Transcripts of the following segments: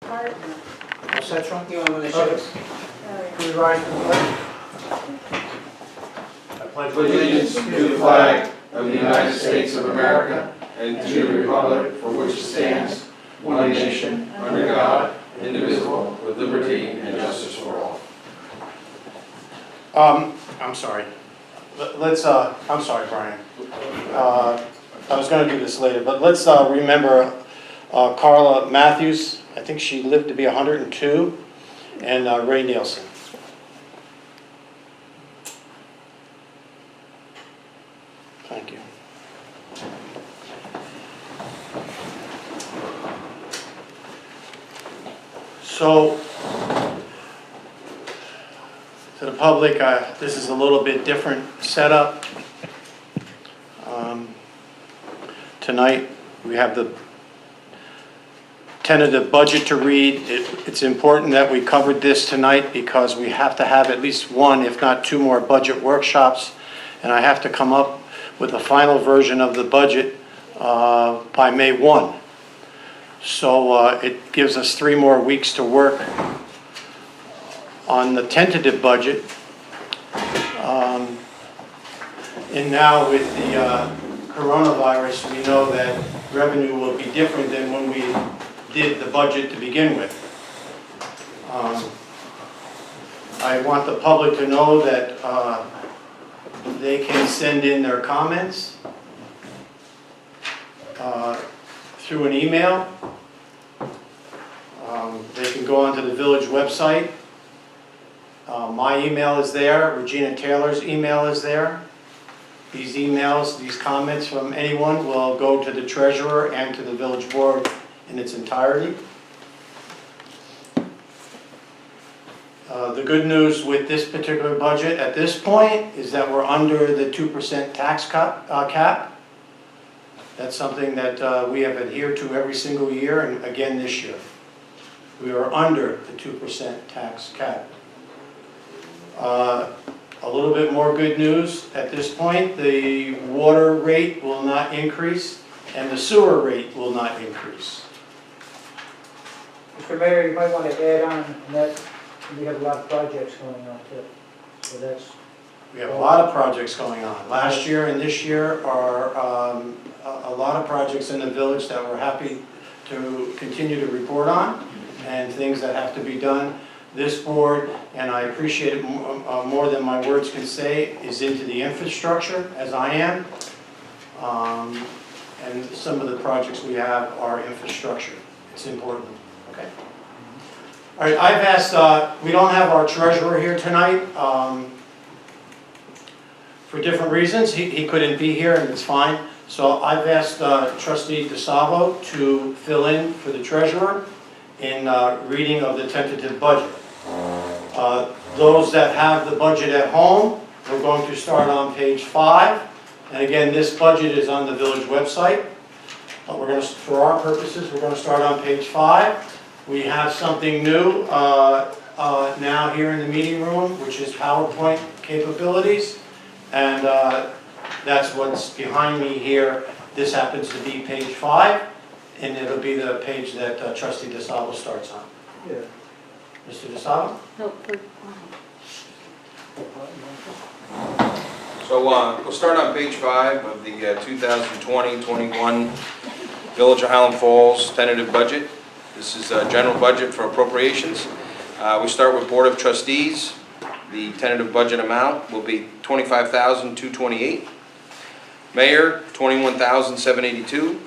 All set, Sean? You want to Okay. Can we rise to the pledge? I pledge Allegiance to the flag of the United States of America and to the republic for which it stands, one nation, under God, indivisible, with liberty and justice for all. I'm sorry. I'm sorry, Brian. I was going to do this later, but let's remember Carla Matthews. I think she lived to be 102, and Ray Nielsen. Thank you. So, to the public, this is a little bit different setup. Tonight, we have the tentative budget to read. It's important that we covered this tonight because we have to have at least one, if not two more budget workshops, and I have to come up with the final version of the budget by May 1. So it gives us 3 more weeks to work on the tentative budget. And now with the coronavirus, we know that revenue will be different than when we did the budget to begin with. I want the public to know that they can send in their comments through an email. They can go onto the village website. My email is there. Regina Taylor's email is there. These emails, these comments from anyone will go to the treasurer and to the village board in its entirety. The good news with this particular budget at this point is that we're under the 2% tax cap. That's something that we have adhered to every single year, and again this year. We are under the 2% tax cap. A little bit more good news at this point, the water rate will not increase and the sewer rate will not increase. Mr. Mayor, you might want to add on that we have a lot of projects going on too. So that's, We have a lot of projects going on. Last year and this year are a lot of projects in the village that we're happy to continue to report on and things that have to be done. This board, and I appreciate it more than my words can say, is into the infrastructure, as I am. And some of the projects we have are infrastructure. It's important. Okay. All right, I've asked, we don't have our treasurer here tonight for different reasons. He couldn't be here, and it's fine. So I've asked Trustee DeSalvo to fill in for the treasurer in reading of the tentative budget. Those that have the budget at home, we're going to start on page 5. And again, this budget is on the village website. We're going to, for our purposes, we're going to start on page 5. We have something new now here in the meeting room, which is PowerPoint capabilities. And that's what's behind me here. This happens to be page 5. And it'll be the page that Trustee DeSalvo starts on. yeah. Mr. DeSalvo? No, So we'll start on page 5 of the 2020-21 Village of Highland Falls tentative budget. This is a general budget for appropriations. We start with Board of Trustees. The tentative budget amount will be $25,228. Mayor, $21,782.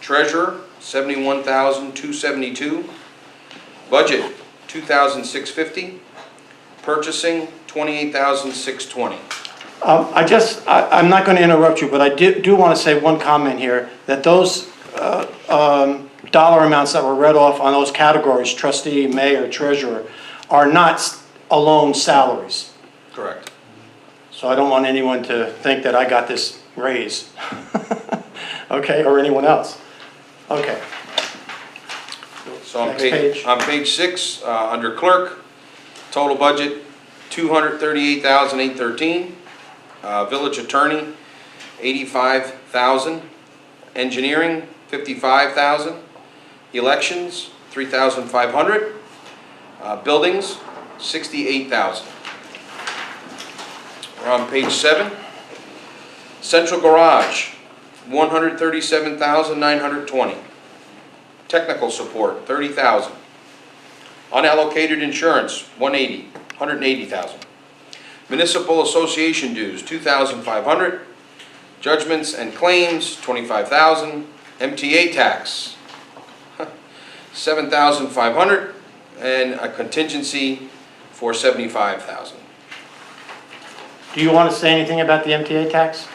Treasurer, $71,272. Budget, $2,650. Purchasing, $28,620. I'm not going to interrupt you, but I do want to say one comment here, that those dollar amounts that were read off on those categories, trustee, mayor, treasurer, are not alone salaries. Correct. So I don't want anyone to think that I got this raise, okay, or anyone else. Okay. So on Next page. page 6, under clerk, total budget $238,813. Village attorney $85,000. Engineering $55,000. Elections $3,500. Buildings, $68,000. We're on page 7. Central garage, $137,920. Technical support, $30,000. Unallocated insurance, $180,000. Municipal association dues, $2,500. Judgments and claims, $25,000. MTA tax, $7,500, and a contingency for $75,000. Do you want to say anything about the MTA tax?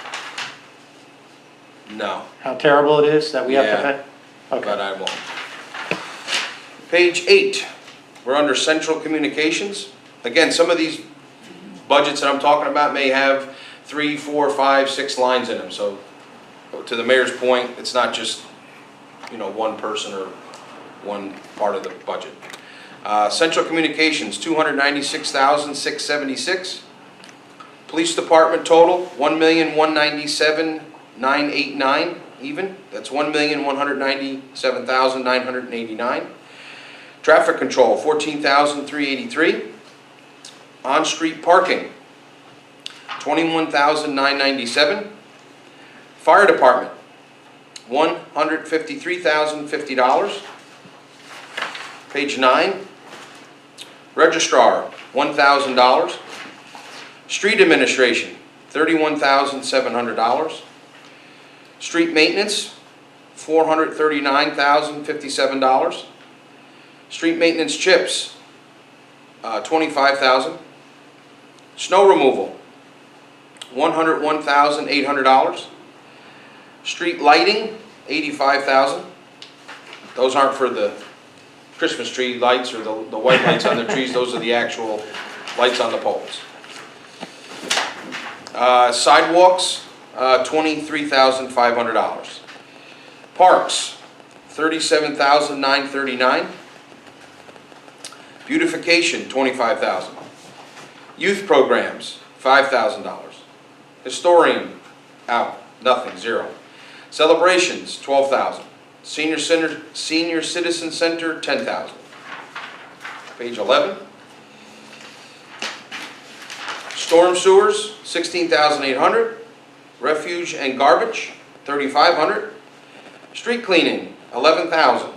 No, How terrible it is that we have to Yeah. pay? but Okay. I won't. Page 8, we're under central communications. Again, some of these budgets that I'm talking about may have 3, 4, 5, 6 lines in them. So to the mayor's point, it's not just, one person or one part of the budget. Central communications, $296,676. Police department total, $1,197,989 even. That's $1,197,989. Traffic control, $14,383. On-street parking, $21,997. Fire department, $153,050. Page 9. Registrar, $1,000. Street administration, $31,700. Street maintenance, $439,057. Street maintenance chips, $25,000. Snow removal, $101,800. Street lighting, $85,000. Those aren't for the Christmas tree lights or the white lights on the trees. Those are the actual lights on the poles. Sidewalks, $23,500. Parks, $37,939. Beautification, $25,000. Youth programs, $5,000. Historian, out, nothing, 0. Celebrations, $12,000. Senior Citizen Center, $10,000. Page 11. Storm sewers, $16,800. Refuge and garbage, $3,500. Street cleaning, $11,000.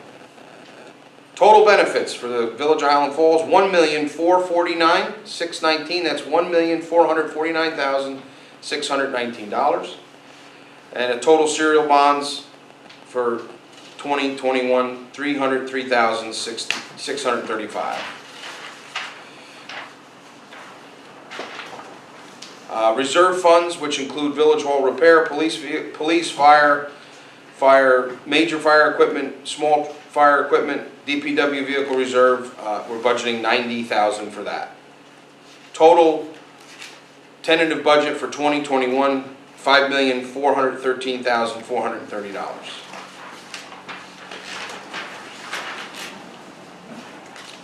Total benefits for the Village of Highland Falls, $1,449,619. That's $1,449,619. And a total serial bonds for 2021, $303,635. Reserve funds, which include Village Hall repair, police, fire, major fire equipment, small fire equipment, DPW vehicle reserve, we're budgeting $90,000 for that. Total tentative budget for 2021, $5,413,430.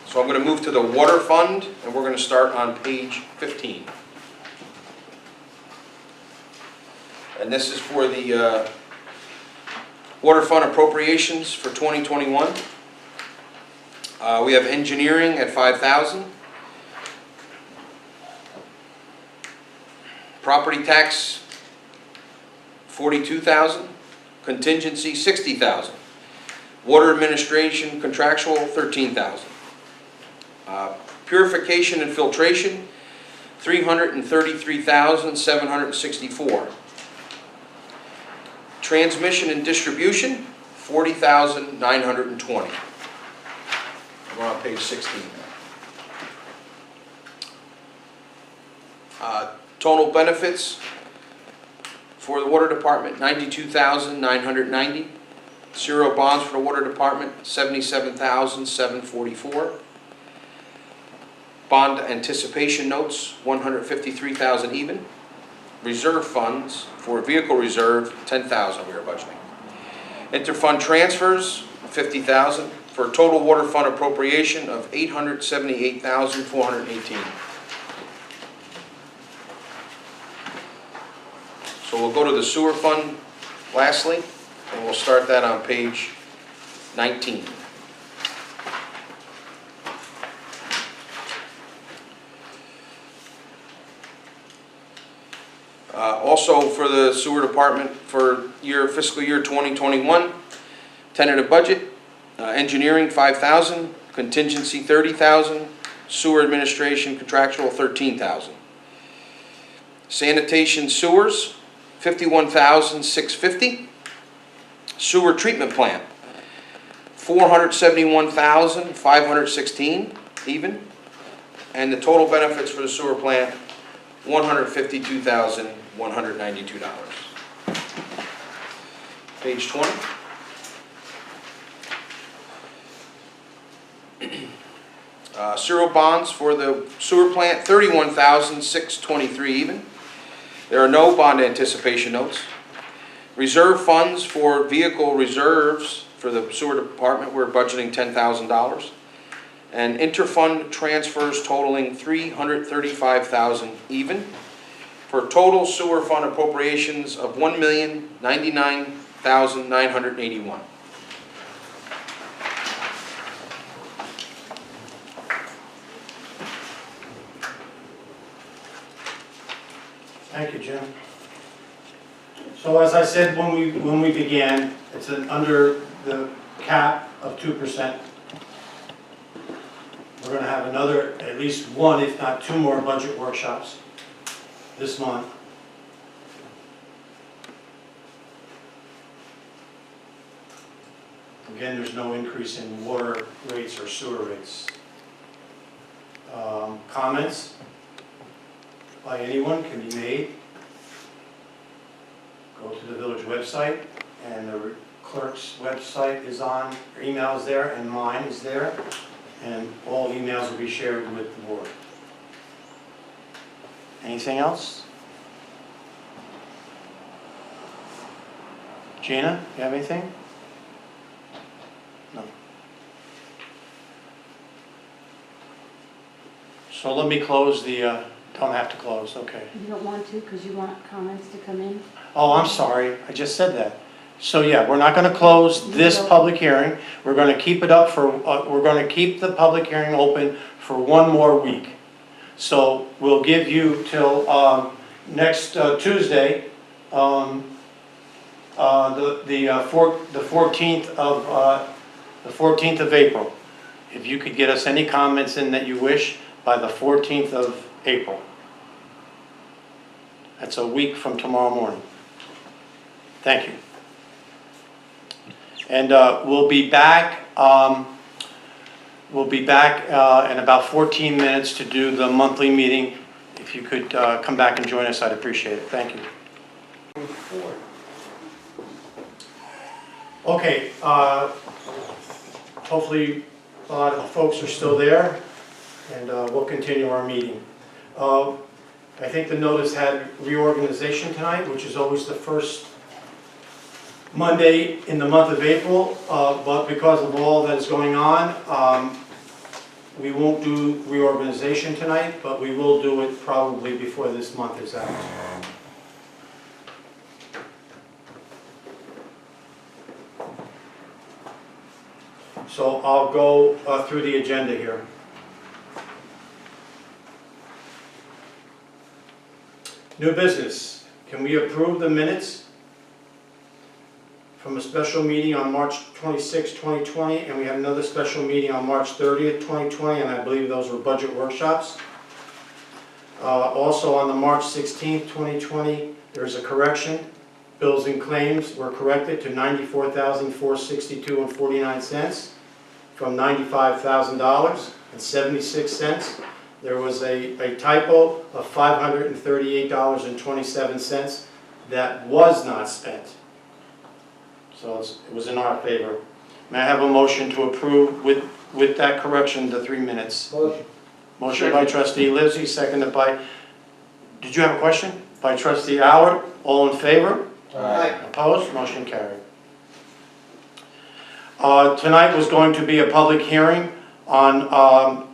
So I'm going to move to the water fund, and we're going to start on page 15. And this is for the water fund appropriations for 2021. We have engineering at $5,000. Property tax, $42,000. Contingency, $60,000. Water administration contractual, $13,000. Purification and filtration, $333,764. Transmission and distribution, $40,920. We're on page 16 now. Total benefits for the water department, $92,990. Serial bonds for the water department, $77,744. Bond anticipation notes, $153,000 even. Reserve funds for vehicle reserve, $10,000 we are budgeting. Interfund transfers, $50,000 for a total water fund appropriation of $878,418. So we'll go to the sewer fund lastly, and we'll start that on page 19. Also for the sewer department for fiscal year 2021, tentative budget, engineering $5,000, contingency $30,000, sewer administration contractual $13,000. Sanitation sewers, $51,650. Sewer treatment plant, $471,516 even. And the total benefits for the sewer plant, $152,192. Page 20. Serial bonds for the sewer plant, $31,623 even. There are no bond anticipation notes. Reserve funds for vehicle reserves for the sewer department, we're budgeting $10,000. And interfund transfers totaling $335,000 even, for total sewer fund appropriations of $1,099,981. Thank you, Jim. So as I said when we began, it's under the cap of 2%. We're going to have another, at least one, if not two more budget workshops this month. Again, there's no increase in water rates or sewer rates. Comments by anyone can be made. Go to the village website, and the clerk's website is on, her email is there, and mine is there, and all emails will be shared with the board. Anything else? Gina, you have anything? No. So let me close the, don't have to close, okay. You don't want to because you want comments to come in? Oh, I'm sorry, I just said that. So yeah, we're not going to close this public hearing. We're going to keep it up for, we're going to keep the public hearing open for one more week. So we'll give you till next Tuesday, the 14th of April. If you could get us any comments in that you wish by the 14th of April. That's a week from tomorrow morning. Thank you. And we'll be back in about 14 minutes to do the monthly meeting. If you could come back and join us, I'd appreciate it. Thank you. Okay, hopefully a lot of folks are still there, and we'll continue our meeting. I think the notice had reorganization tonight, which is always the first Monday in the month of April, but because of all that is going on, we won't do reorganization tonight, but we will do it probably before this month is out. So I'll go through the agenda here. New business. Can we approve the minutes from a special meeting on March 26, 2020, and we have another special meeting on March 30th, 2020, and I believe those were budget workshops. Also on the March 16th, 2020, there's a correction. Bills and claims were corrected to $94,462.49 from $95,000.76. There was a typo of $538.27 that was not spent. So it was in our favor. May I have a motion to approve with that correction the 3 minutes? Motion. Motion by trustee Livesey, seconded by, did you have a question? By trustee Howard. All in favor? Aye. Opposed? Motion carried. Tonight was going to be a public hearing on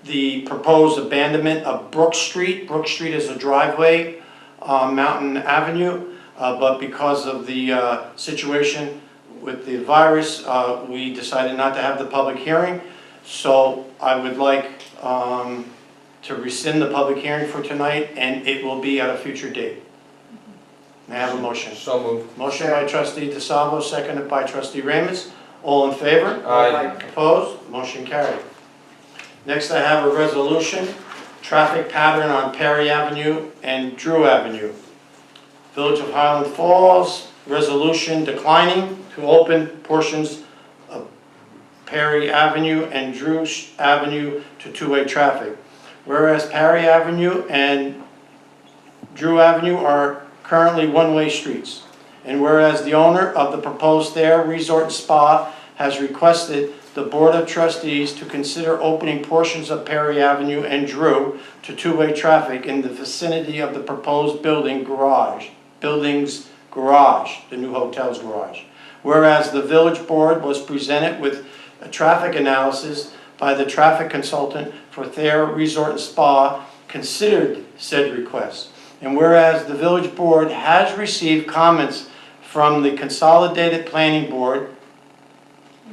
the proposed abandonment of Brook Street. Brook Street is a driveway on Mountain Avenue. But because of the situation with the virus, we decided not to have the public hearing. So I would like to rescind the public hearing for tonight, and it will be at a future date. May I have a motion? So moved. Motion by trustee DeSalvo, seconded by trustee Ramus. All in favor? Aye. Opposed? Motion carried. Next, I have a resolution, traffic pattern on Perry Avenue and Drew Avenue. Village of Highland Falls, resolution declining to open portions of Perry Avenue and Drew Avenue to two-way traffic. Whereas Perry Avenue and Drew Avenue are currently one-way streets. And whereas the owner of the proposed Thayer Resort and Spa has requested the Board of Trustees to consider opening portions of Perry Avenue and Drew to two-way traffic in the vicinity of the proposed building's garage, the new hotel's garage. Whereas the village board was presented with a traffic analysis by the traffic consultant for Thayer Resort and Spa, considered said request. And whereas the village board has received comments from the Consolidated Planning Board,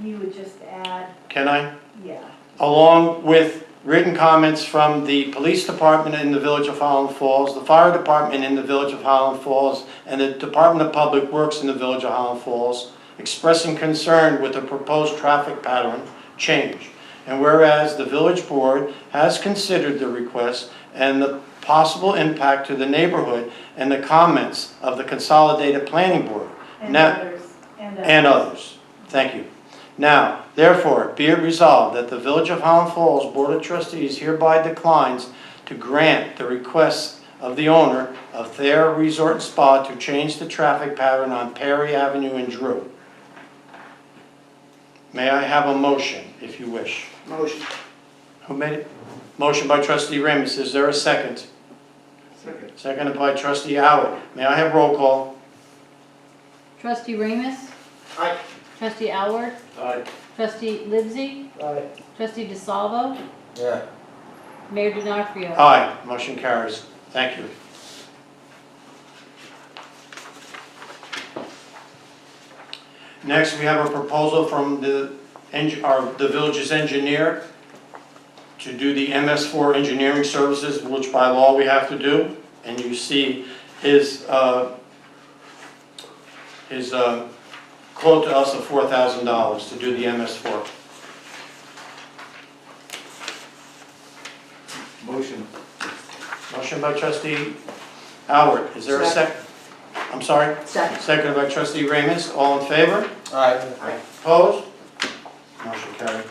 You would just add, can I? yeah. Along with written comments from the police department in the village of Highland Falls, the fire department in the village of Highland Falls, and the Department of Public Works in the village of Highland Falls, expressing concern with the proposed traffic pattern change. And whereas the village board has considered the request and the possible impact to the neighborhood and the comments of the Consolidated Planning Board. And Now- others. and others. Thank you. Now, therefore, be it resolved that the Village of Highland Falls Board of Trustees hereby declines to grant the request of the owner of Thayer Resort and Spa to change the traffic pattern on Perry Avenue and Drew. May I have a motion, if you wish? Motion. Who made it? Motion by trustee Ramus. Is there a second? Second. Seconded by trustee Howard. May I have roll call? Trustee Ramus? Aye. Trustee Alward? Aye. Trustee Livesey? Aye. Trustee DeSalvo? Yeah. Mayor DiNarfrio? Aye. Motion carries. Thank you. Next, we have a proposal from the village's engineer to do the MS4 engineering services, which by law we have to do. And you see his quote to us of $4,000 to do the MS4. Motion. Motion by trustee Howard. Is there a second? I'm sorry? Second. Seconded by trustee Ramus. All in favor? Aye. Opposed? Motion carried.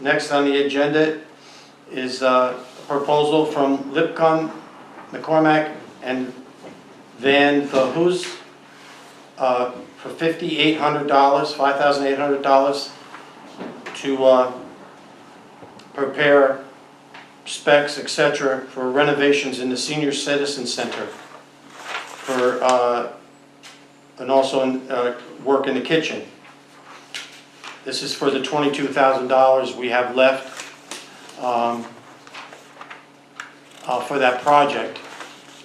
Next on the agenda is a proposal from Lipcon, McCormack, and Van Verhoes for $5,800 to prepare specs, etc., for renovations in the Senior Citizen Center for, and also work in the kitchen. This is for the $22,000 we have left for that project.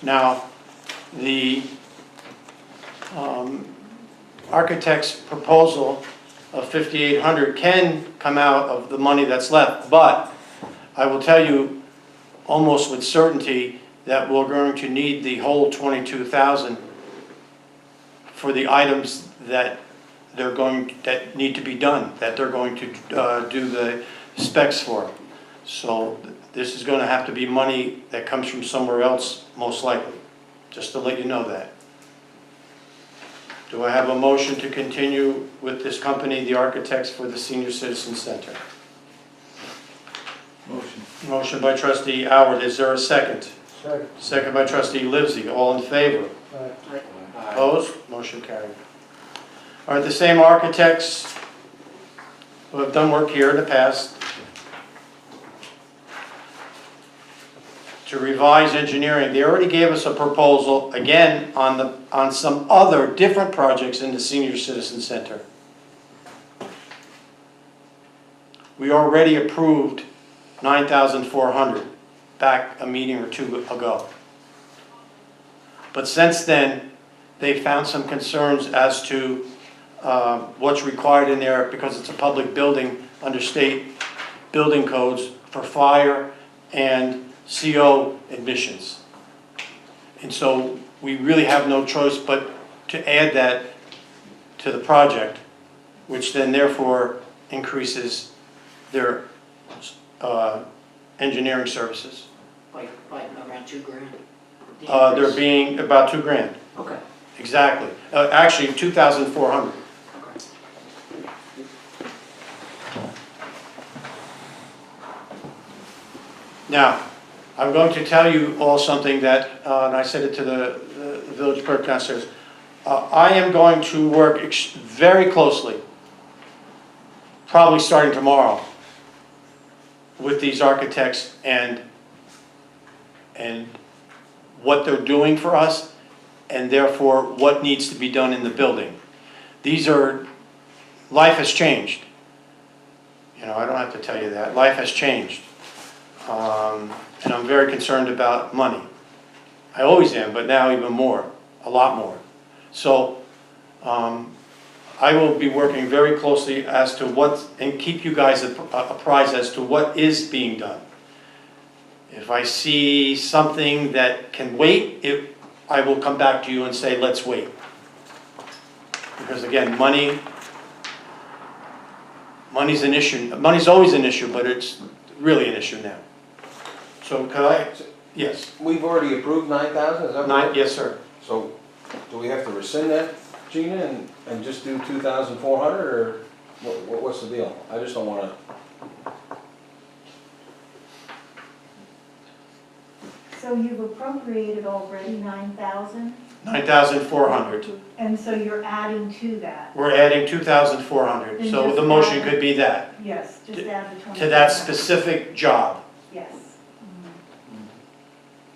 Now, the architect's proposal of $5,800 can come out of the money that's left, but I will tell you almost with certainty that we're going to need the whole $22,000 for the items that that need to be done, that they're going to do the specs for. So this is going to have to be money that comes from somewhere else, most likely, just to let you know that. Do I have a motion to continue with this company, the architects for the Senior Citizen Center? Motion. Motion by trustee Howard. Is there a second? Second. Second by trustee Livesey. All in favor? Aye. Opposed? Motion carried. All right, the same architects who have done work here in the past to revise engineering. They already gave us a proposal, again, on some other different projects in the Senior Citizen Center. We already approved $9,400 back a meeting or two ago. But since then, they found some concerns as to what's required in there, because it's a public building under state building codes for fire and CO admissions. And so we really have no choice but to add that to the project, which then therefore increases their engineering services. Like around $2,000? The They're increase? being about $2,000, Okay, exactly. Actually, 2,400. okay. Now, I'm going to tell you all something that, and I said it to the village clerk downstairs. I am going to work very closely, probably starting tomorrow, with these architects and what they're doing for us, and therefore what needs to be done in the building. Life has changed. You know, I don't have to tell you that. Life has changed. And I'm very concerned about money. I always am, but now even more, a lot more. So I will be working very closely as to what, and keep you guys apprised as to what is being done. If I see something that can wait, I will come back to you and say, let's wait. Because again, money's an issue. Money's always an issue, but it's really an issue now. So could I, yes, We've already approved 9,000, is that right? yes, sir. So, do we have to rescind that, Gina, and just do 2,400, or what's the deal? I just don't wanna. So you've appropriated already 9,000, 9,400. and so you're adding to that? We're adding 2,400. Then So just the motion add- could be that, Yes, just add the 20. to that specific job. Yes.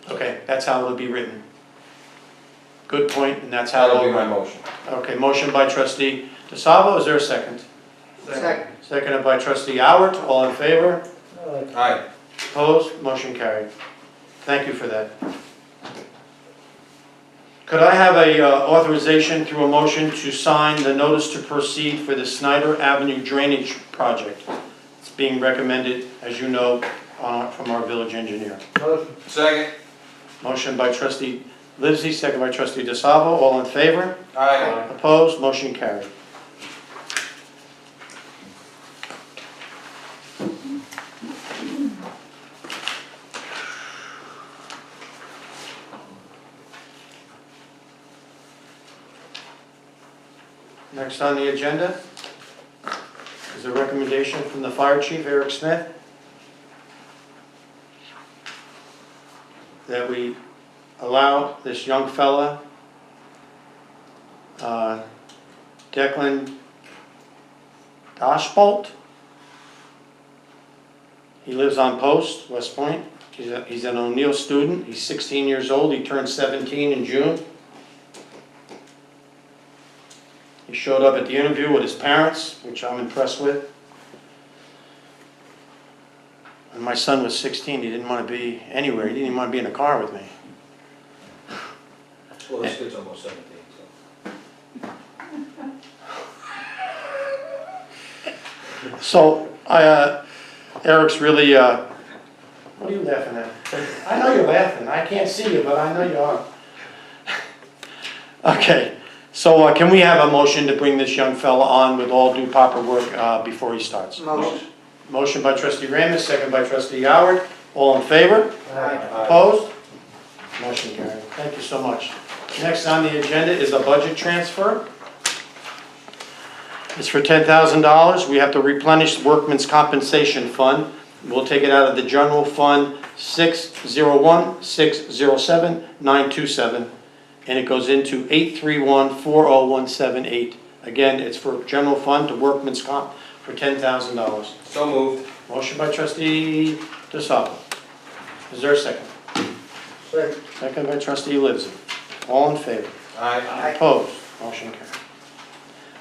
Okay, that's how it'll be written. Good point, and that's how That'll it'll be my be. motion. Okay, motion by trustee DeSalvo, is there a second? Second. Seconded by trustee Howard, all in favor? Aye. Opposed, motion carried. Thank you for that. Could I have a authorization through a motion to sign the notice to proceed for the Snyder Avenue Drainage Project? It's being recommended, as you know, from our village engineer. Motion. Second. Motion by trustee Livesey, second by trustee DeSalvo, all in favor? Aye. Opposed, motion carried. Next on the agenda is a recommendation from the fire chief, Eric Smith, that we allow this young fella, Declan Dashbolt. He lives on Post, West Point. He's an O'Neill student. He's 16 years old. He turned 17 in June. He showed up at the interview with his parents, which I'm impressed with. When my son was 16, he didn't want to be anywhere. He didn't even want to be in a car with me. Well, this kid's almost 17, so. So, Eric's really, what are you laughing at? I know you're laughing. I can't see you, but I know you are. Okay, so can we have a motion to bring this young fella on with all due proper work before he starts? Motion. Motion by trustee Ramus, second by trustee Howard. All in favor? Opposed? Motion carried. Thank you so much. Next on the agenda is a budget transfer. It's for $10,000. We have to replenish Workman's Compensation Fund. We'll take it out of the general fund 601-607-927, and it goes into 831-40178. Again, it's for general fund to Workman's Comp for $10,000. So moved. Motion by trustee DeSalvo. Is there a second? Second. Second by trustee Livesey. All in favor? Aye. Opposed? Motion carried.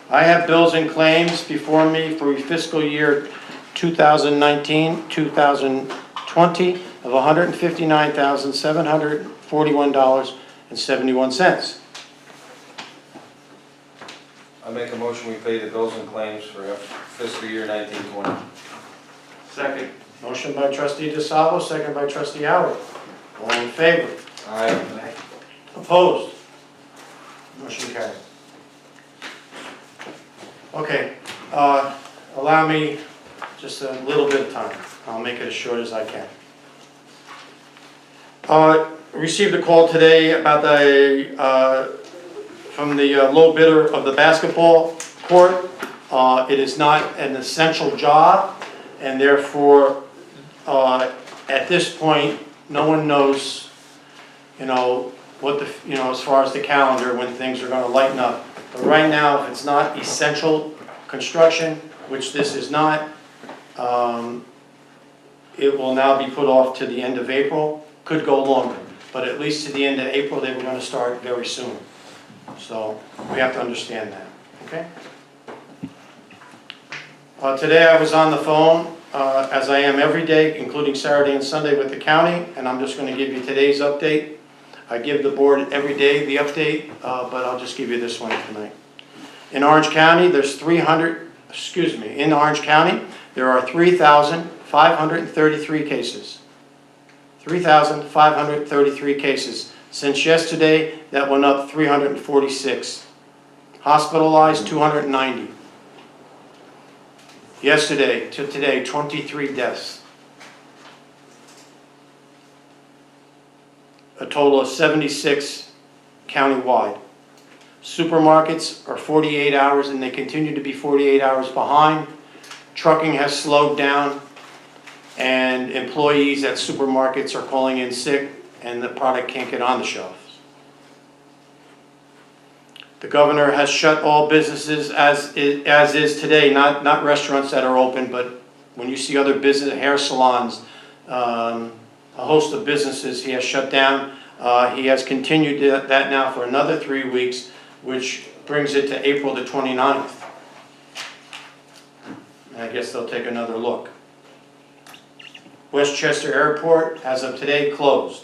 I have bills and claims before me for fiscal year 2019-2020 of $159,741.71. I make a motion, we pay the bills and claims for fiscal year 1920. Second. Motion by trustee DeSalvo, second by trustee Howard. All in favor? Aye. Opposed? Motion carried. Okay, allow me just a little bit of time. I'll make it as short as I can. Received a call today about from the low bidder of the basketball court. It is not an essential job, and therefore, at this point, no one knows, what as far as the calendar, when things are gonna lighten up. But right now, if it's not essential construction, which this is not, it will now be put off to the end of April, could go longer, but at least to the end of April, they were gonna start very soon. So, we have to understand that, okay? Today I was on the phone, as I am every day, including Saturday and Sunday with the county, and I'm just gonna give you today's update. I give the board every day the update, but I'll just give you this one tonight. In Orange County, in Orange County, there are 3,533 cases. 3,533 cases. Since yesterday, that went up 346. Hospitalized, 290. Yesterday to today, 23 deaths. A total of 76 countywide. Supermarkets are 48 hours and they continue to be 48 hours behind. Trucking has slowed down and employees at supermarkets are calling in sick and the product can't get on the shelves. The governor has shut all businesses as is today, not restaurants that are open, but when you see other business, hair salons, a host of businesses he has shut down. He has continued that now for another 3 weeks, which brings it to April the 29th. And I guess they'll take another look. Westchester Airport, as of today, closed.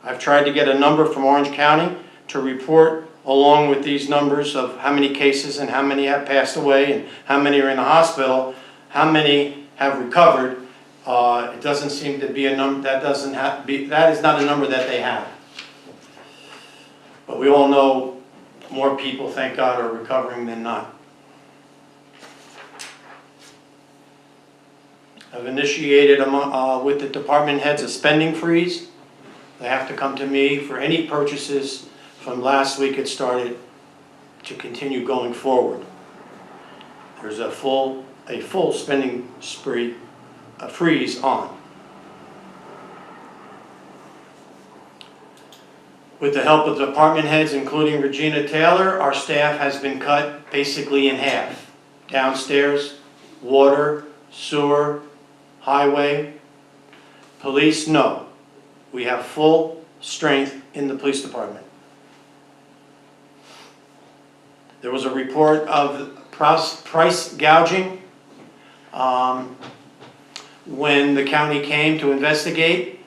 I've tried to get a number from Orange County to report along with these numbers of how many cases and how many have passed away and how many are in the hospital, how many have recovered. It doesn't seem to be a number, that is not a number that they have. But we all know more people, thank God, are recovering than not. I've initiated with the department heads a spending freeze. They have to come to me for any purchases from last week it started to continue going forward. There's a full spending spree, a freeze on. With the help of department heads, including Regina Taylor, our staff has been cut basically in half. Downstairs, water, sewer, highway, police, no. We have full strength in the police department. There was a report of price gouging when the county came to investigate.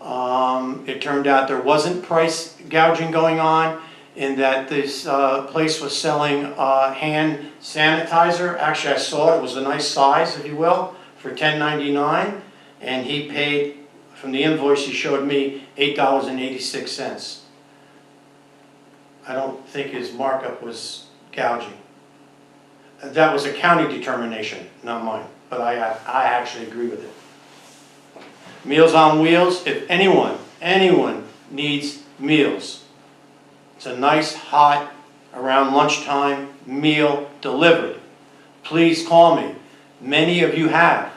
It turned out there wasn't price gouging going on, in that this place was selling hand sanitizer. Actually, I saw it was a nice size, if you will, for $10.99, and he paid, from the invoice he showed me, $8.86. I don't think his markup was gouging. That was a county determination, not mine, but I actually agree with it. Meals on Wheels, if anyone needs meals, it's a nice, hot, around lunchtime meal delivered. Please call me. Many of you have.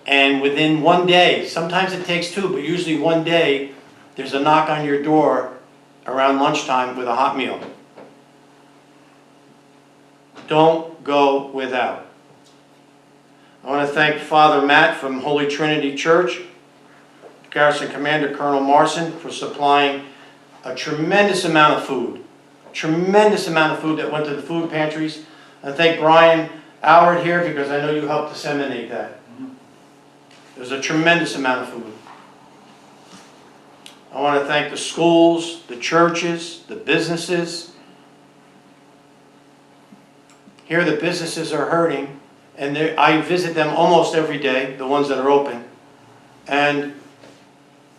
And within one day, sometimes it takes two, but usually one day, there's a knock on your door around lunchtime with a hot meal. Don't go without. I want to thank Father Matt from Holy Trinity Church, Garrison Commander Colonel Marson, for supplying a tremendous amount of food. That went to the food pantries. I thank Brian Howard here because I know you helped disseminate that. There's a tremendous amount of food. I want to thank the schools, the churches, the businesses, here the businesses are hurting, and I visit them almost every day, the ones that are open. And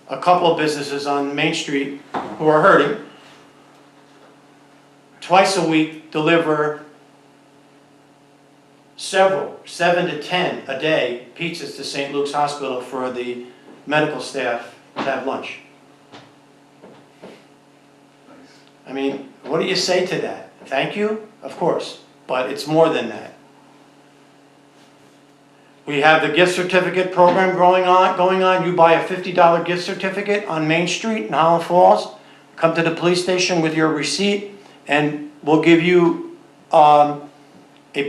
a couple of businesses on Main Street who are hurting, twice a week deliver several, 7 to 10 a day, pizzas to St. Luke's Hospital for the medical staff to have lunch. I mean, what do you say to that? Thank you? Of course, but it's more than that. We have the gift certificate program going on. You buy a $50 gift certificate on Main Street in Highland Falls, come to the police station with your receipt, and we'll give you a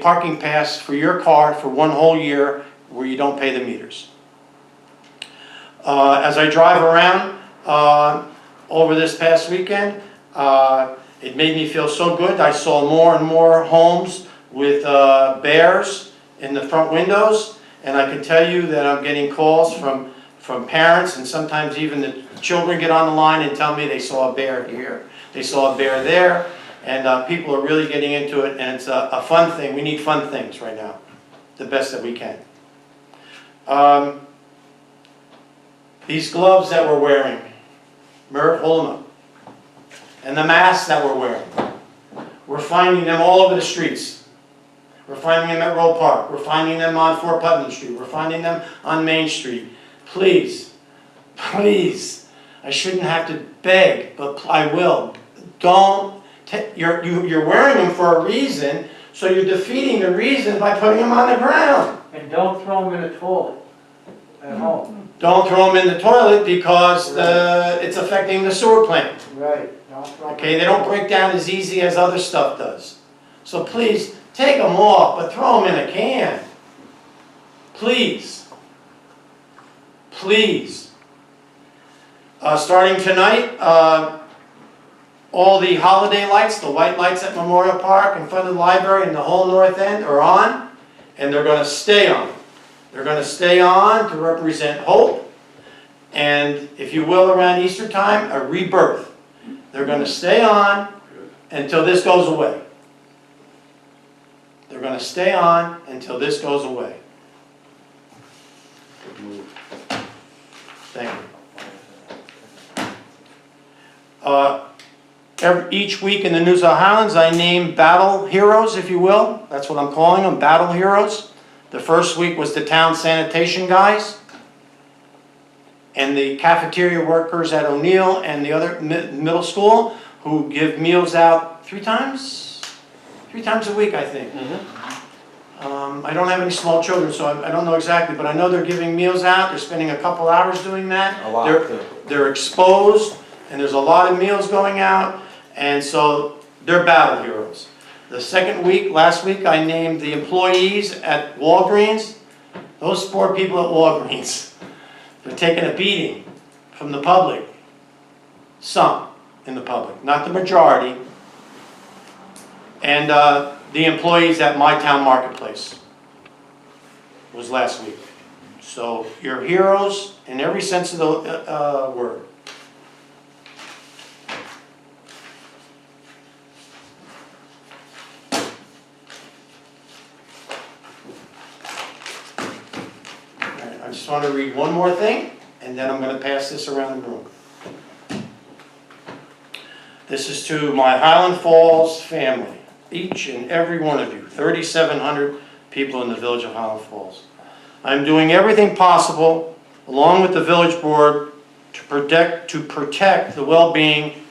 parking pass for your car for 1 whole year where you don't pay the meters. As I drive around over this past weekend, it made me feel so good. I saw more and more homes with bears in the front windows. And I can tell you that I'm getting calls from parents, and sometimes even the children get on the line and tell me they saw a bear here, they saw a bear there, and people are really getting into it, and it's a fun thing. We need fun things right now, the best that we can. These gloves that we're wearing, Merv, hold them up, and the masks that we're wearing, we're finding them all over the streets. We're finding them at Roe Park. We're finding them on Fort Putnam Street. We're finding them on Main Street. Please, please, I shouldn't have to beg, but I will. Don't, you're wearing them for a reason, so you're defeating the reason by putting them on the ground. And don't throw them in the toilet at home. Don't throw them in the toilet because it's affecting the sewer plant. Right. Don't throw 'em Okay, they don't break down as easy as other stuff does. So please, take them off, but throw them in a can. Please. Please. Starting tonight, all the holiday lights, the white lights at Memorial Park in front of the library and the whole north end are on, and they're going to stay on. They're going to stay on to represent hope, and if you will, around Easter time, a rebirth. They're going to stay on until this goes away. They're going to stay on until this goes away. Thank you. Each week in the News of Highlands, I name battle heroes, if you will. That's what I'm calling them, battle heroes. The first week was the town sanitation guys and the cafeteria workers at O'Neill and the other middle school who give meals out 3 times a week, I think. I don't have any small children, so I don't know exactly, but I know they're giving meals out. They're spending a couple hours doing that. A lot. They're exposed, and there's a lot of meals going out, and so they're battle heroes. The second week, last week, I named the employees at Walgreens. Those poor people at Walgreens, they're taking a beating from the public. Some in the public, not the majority. And the employees at My Town Marketplace was last week. So you're heroes in every sense of the word. All right, I just want to read one more thing, and then I'm going to pass this around the room. This is to my Highland Falls family. Each and every one of you, 3,700 people in the village of Highland Falls. I'm doing everything possible, along with the village board, to protect the well-being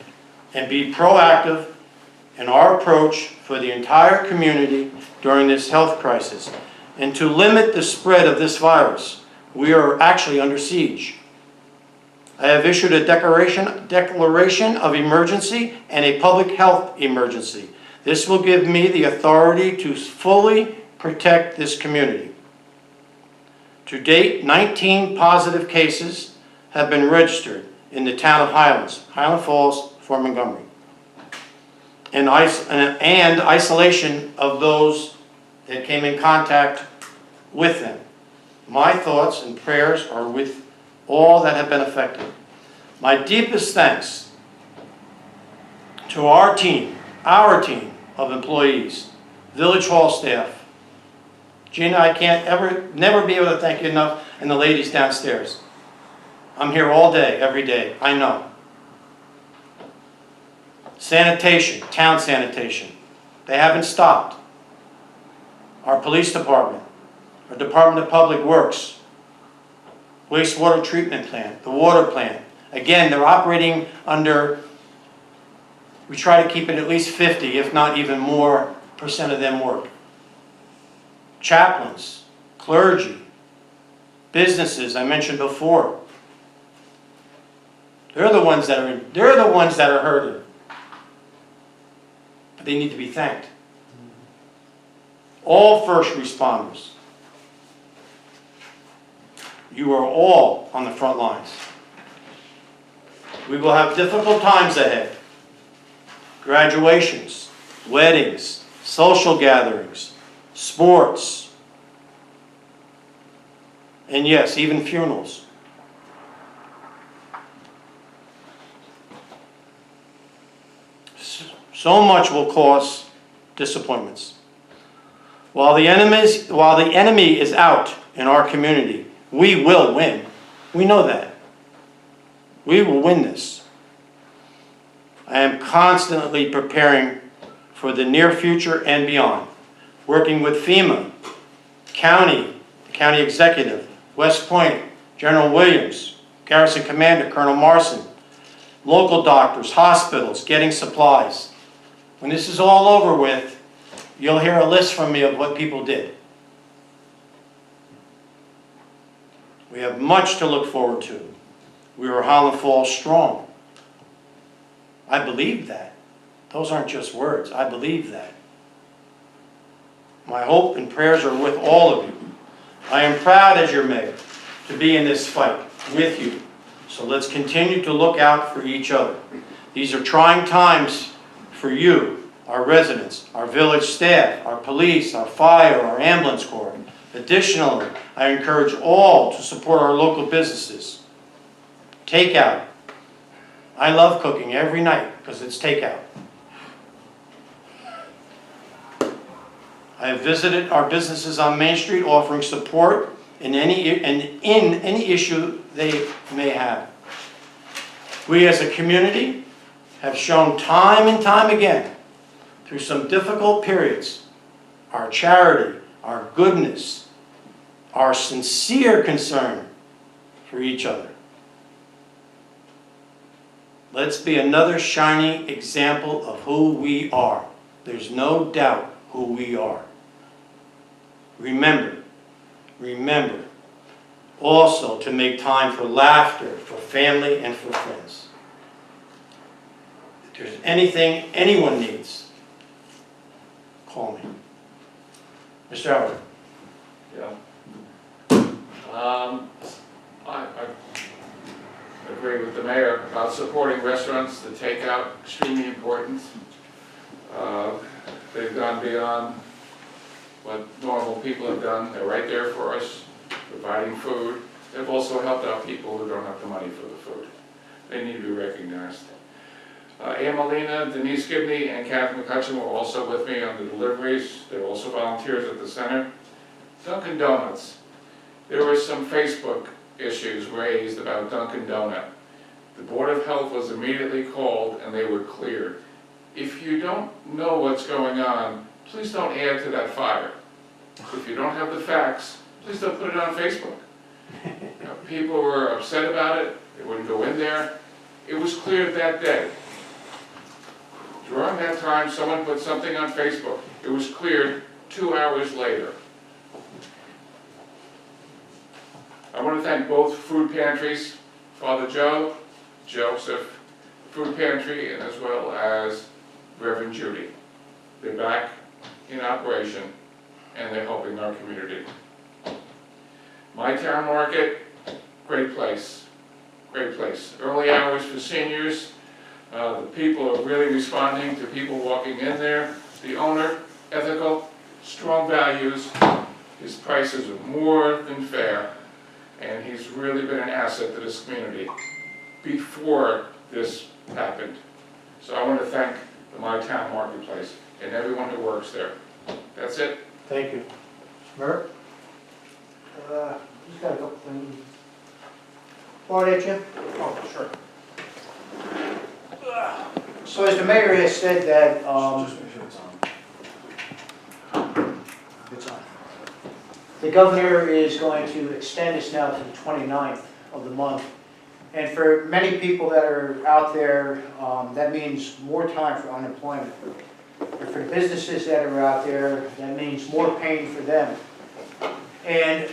and be proactive in our approach for the entire community during this health crisis, and to limit the spread of this virus. We are actually under siege. I have issued a declaration of emergency and a public health emergency. This will give me the authority to fully protect this community. To date, 19 positive cases have been registered in the town of Highlands, Highland Falls, Fort Montgomery, and isolation of those that came in contact with them. My thoughts and prayers are with all that have been affected. My deepest thanks to our team of employees Village Hall staff. Gina, I can't never be able to thank you enough, and the ladies downstairs. I'm here all day, every day, I know. Sanitation, town sanitation. They haven't stopped. Our police department, our Department of Public Works, wastewater treatment plant, the water plant. Again, they're operating under, we try to keep it at least 50, if not even more, % of them work. Chaplains, clergy, businesses, I mentioned before. They're the ones that are hurting. But they need to be thanked. All first responders. You are all on the front lines. We will have difficult times ahead. Graduations, weddings, social gatherings, sports, and yes, even funerals. So much will cause disappointments. While the enemy is out in our community, we will win. We know that. We will win this. I am constantly preparing for the near future and beyond, working with FEMA, county, the county executive, West Point, General Williams, Garrison Commander Colonel Marson, local doctors, hospitals, getting supplies. When this is all over with, you'll hear a list from me of what people did. We have much to look forward to. We are Highland Falls strong. I believe that. Those aren't just words. I believe that. My hope and prayers are with all of you. I am proud as your mayor to be in this fight with you. So let's continue to look out for each other. These are trying times for you, our residents, our village staff, our police, our fire, our ambulance corps. Additionally, I encourage all to support our local businesses. Takeout. I love cooking every night because it's takeout. I have visited our businesses on Main Street offering support in any issue they may have. We as a community have shown time and time again through some difficult periods our charity, our goodness, our sincere concern for each other. Let's be another shining example of who we are. There's no doubt who we are. Remember also to make time for laughter, for family, and for friends. If there's anything anyone needs, call me. Mr. Howard. Yeah. I agree with the mayor about supporting restaurants, the takeout, extremely important. They've gone beyond what normal people have done. They're right there for us, providing food. They've also helped out people who don't have the money for the food. They need to be recognized. Ann Molina, Denise Gibney, and Kathy McCutcheon were also with me on the deliveries. They're also volunteers at the center. Dunkin' Donuts. There were some Facebook issues raised about Dunkin' Donut. The Board of Health was immediately called and they were cleared. If you don't know what's going on, please don't add to that fire. If you don't have the facts, please don't put it on Facebook. People were upset about it. They wouldn't go in there. It was cleared that day. During that time, someone put something on Facebook. It was cleared 2 hours later. I want to thank both food pantries, Father Joe, Joseph Food Pantry, and as well as Reverend Judy. They're back in operation and they're helping our community. My Town Market, great place, great place. Early hours for seniors. The people are really responding to people walking in there. The owner, ethical, strong values. His prices are more than fair. And he's really been an asset to this community before this happened. So I want to thank the My Town Marketplace and everyone who works there. That's it. Thank you. Merritt? Just got a couple things. Point at you. Oh, sure. So as the mayor has said that, Just make sure it's on. it's on. The governor is going to extend this now to the 29th of the month. And for many people that are out there, that means more time for unemployment. And for the businesses that are out there, that means more pain for them. And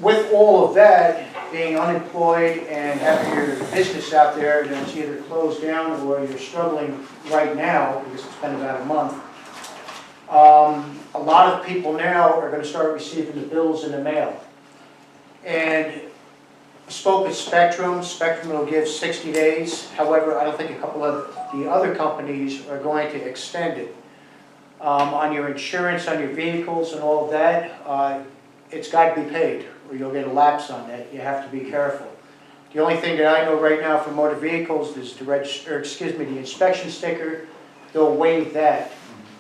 with all of that, being unemployed and having your business out there that's either closed down or you're struggling right now, because it's been about a month, a lot of people now are going to start receiving the bills in the mail. And I spoke with Spectrum. Spectrum will give 60 days. However, I don't think a couple of the other companies are going to extend it. On your insurance, on your vehicles and all of that, it's got to be paid or you'll get a lapse on that. You have to be careful. The only thing that I know right now for motor vehicles is the inspection sticker. They'll waive that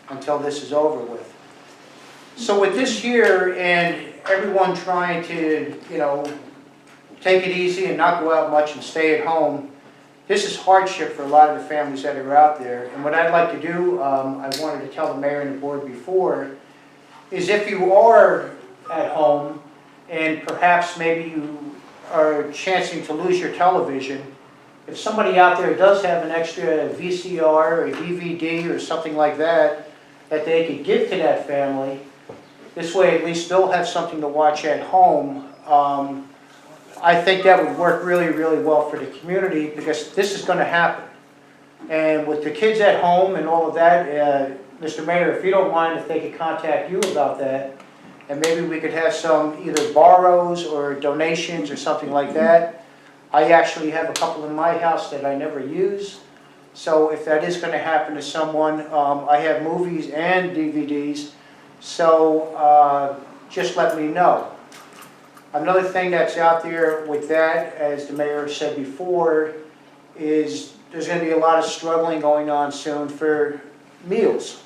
until this is over with. So with this here and everyone trying to, take it easy and not go out much and stay at home, this is hardship for a lot of the families that are out there. And what I'd like to do, I wanted to tell the mayor and the board before, is if you are at home and perhaps maybe you are chancing to lose your television, if somebody out there does have an extra VCR or DVD or something like that, that they could give to that family, this way at least they'll have something to watch at home. I think that would work really, really well for the community because this is going to happen. And with the kids at home and all of that, Mr. Mayor, if you don't mind, if they could contact you about that, and maybe we could have some either borrows or donations or something like that. I actually have a couple in my house that I never use. So if that is going to happen to someone, I have movies and DVDs. So just let me know. Another thing that's out there with that, as the mayor said before, is there's going to be a lot of struggling going on soon for meals.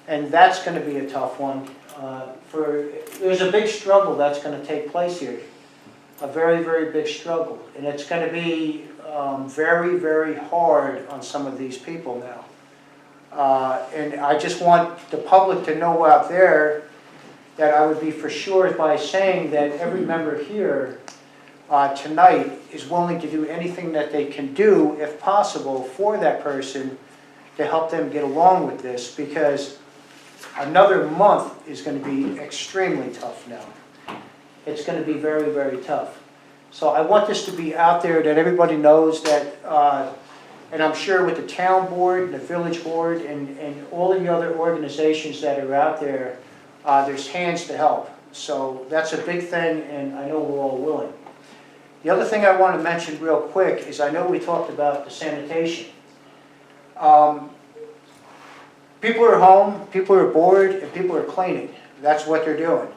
And that's going to be a tough one. There's a big struggle that's going to take place here. A very, very big struggle. And it's going to be very, very hard on some of these people now. And I just want the public to know out there that I would be for sure by saying that every member here tonight is willing to do anything that they can do, if possible, for that person to help them get along with this, because another month is going to be extremely tough now. It's going to be very, very tough. So I want this to be out there that everybody knows that, and I'm sure with the town board, the village board, and all of the other organizations that are out there, there's hands to help. So that's a big thing, and I know we're all willing. The other thing I want to mention real quick is I know we talked about the sanitation. People are home, people are bored, and people are cleaning. That's what they're doing.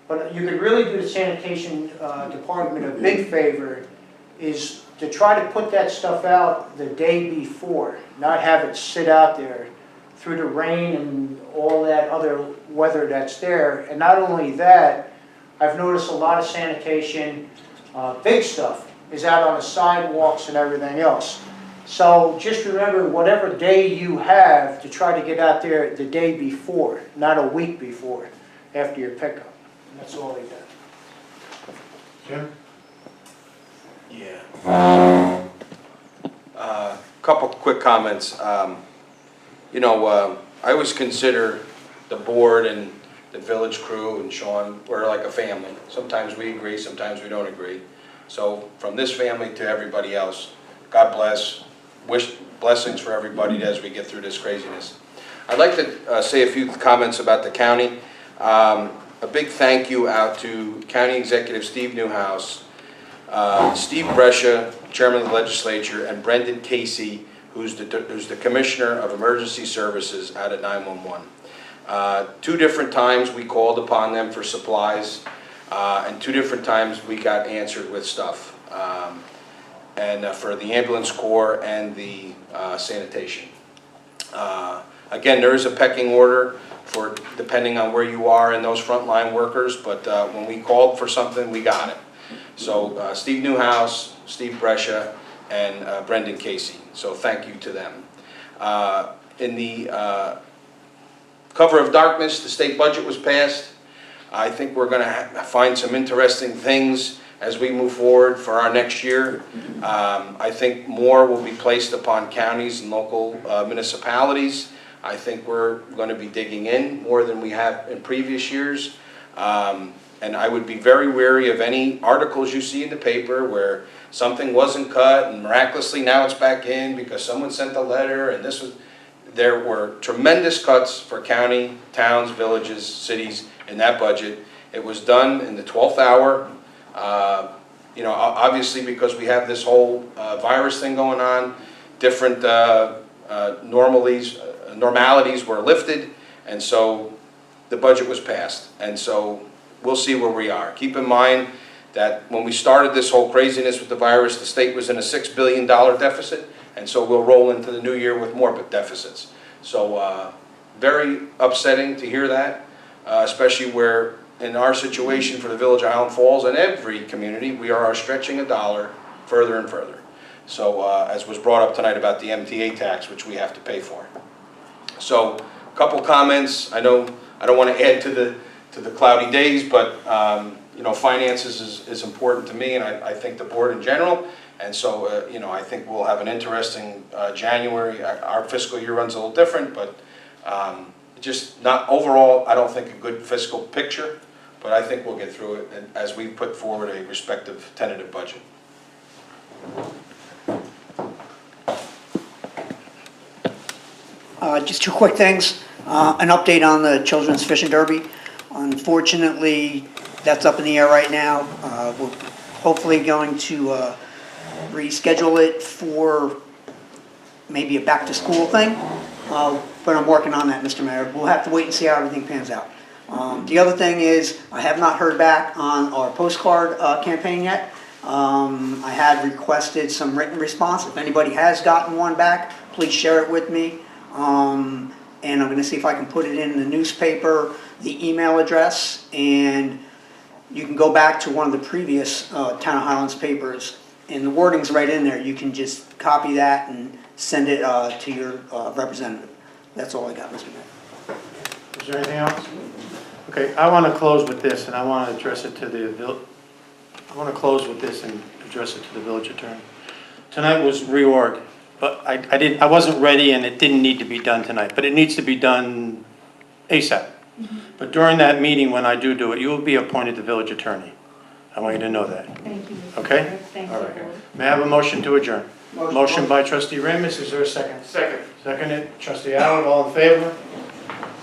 But you could really do the sanitation department a big favor is to try to put that stuff out the day before, not have it sit out there through the rain and all that other weather that's there. And not only that, I've noticed a lot of sanitation, big stuff, is out on the sidewalks and everything else. So just remember, whatever day you have, to try to get out there the day before, not a week before, after your pickup. And that's all I got. Jim? Yeah. Couple quick comments. I always consider the board and the village crew and Sean, we're like a family. Sometimes we agree, sometimes we don't agree. So from this family to everybody else, God bless. Wish blessings for everybody as we get through this craziness. I'd like to say a few comments about the county. A big thank you out to County Executive Steve Newhouse, Steve Brescia, Chairman of the Legislature, and Brendan Casey, who's the Commissioner of Emergency Services out at 911. 2 different times we called upon them for supplies, and 2 different times we got answered with stuff. And for the ambulance corps and the sanitation. Again, there is a pecking order for, depending on where you are in those frontline workers, but when we called for something, we got it. So Steve Newhouse, Steve Brescia, and Brendan Casey. So thank you to them. In the cover of darkness, the state budget was passed. I think we're going to find some interesting things as we move forward for our next year. I think more will be placed upon counties and local municipalities. I think we're going to be digging in more than we have in previous years. And I would be very wary of any articles you see in the paper where something wasn't cut and miraculously now it's back in because someone sent a letter and this was... There were tremendous cuts for county, towns, villages, cities in that budget. It was done in the 12th hour. You know, obviously because we have this whole virus thing going on, different normalities were lifted, and so the budget was passed. And so we'll see where we are. Keep in mind that when we started this whole craziness with the virus, the state was in a $6 billion deficit, and so we'll roll into the new year with more deficits. So very upsetting to hear that, especially where in our situation for the Village of Highland Falls and every community, we are stretching a dollar further and further. So as was brought up tonight about the MTA tax, which we have to pay for. So a couple comments. I know I don't want to add to the cloudy days, but you know, finances is important to me, and I think the board in general. And so you know, I think we'll have an interesting January. Our fiscal year runs a little different, but just not overall, I don't think a good fiscal picture, but I think we'll get through it as we put forward a respective tentative budget. Just two quick things. An update on the Children's Fishing Derby. Unfortunately, that's up in the air right now. We're hopefully going to reschedule it for maybe a back-to-school thing, but I'm working on that, Mr. Mayor. We'll have to wait and see how everything pans out. The other thing is, I have not heard back on our postcard campaign yet. I had requested some written response. If anybody has gotten one back, please share it with me. And I'm going to see if I can put it in the newspaper, the email address, and you can go back to one of the previous Town of Highlands papers, and the wording's right in there. You can just copy that and send it to your representative. That's all I got, Mr. Mayor. Is there anything else? Okay, I want to close with this, and I want to address it to the village attorney. Tonight was reorg, but I wasn't ready, and it didn't need to be done tonight, but it needs to be done ASAP. But during that meeting, when I do it, you will be appointed the village attorney. I want you to know that. Thank you, Mr. Okay? Mayor. Thank you, All right. Board. May I have a motion to adjourn? Motion by trustee Ramus, is there a second? Second. Seconded, trustee Howard, all in favor?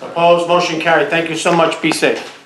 Opposed, motion carried. Thank you so much, be safe.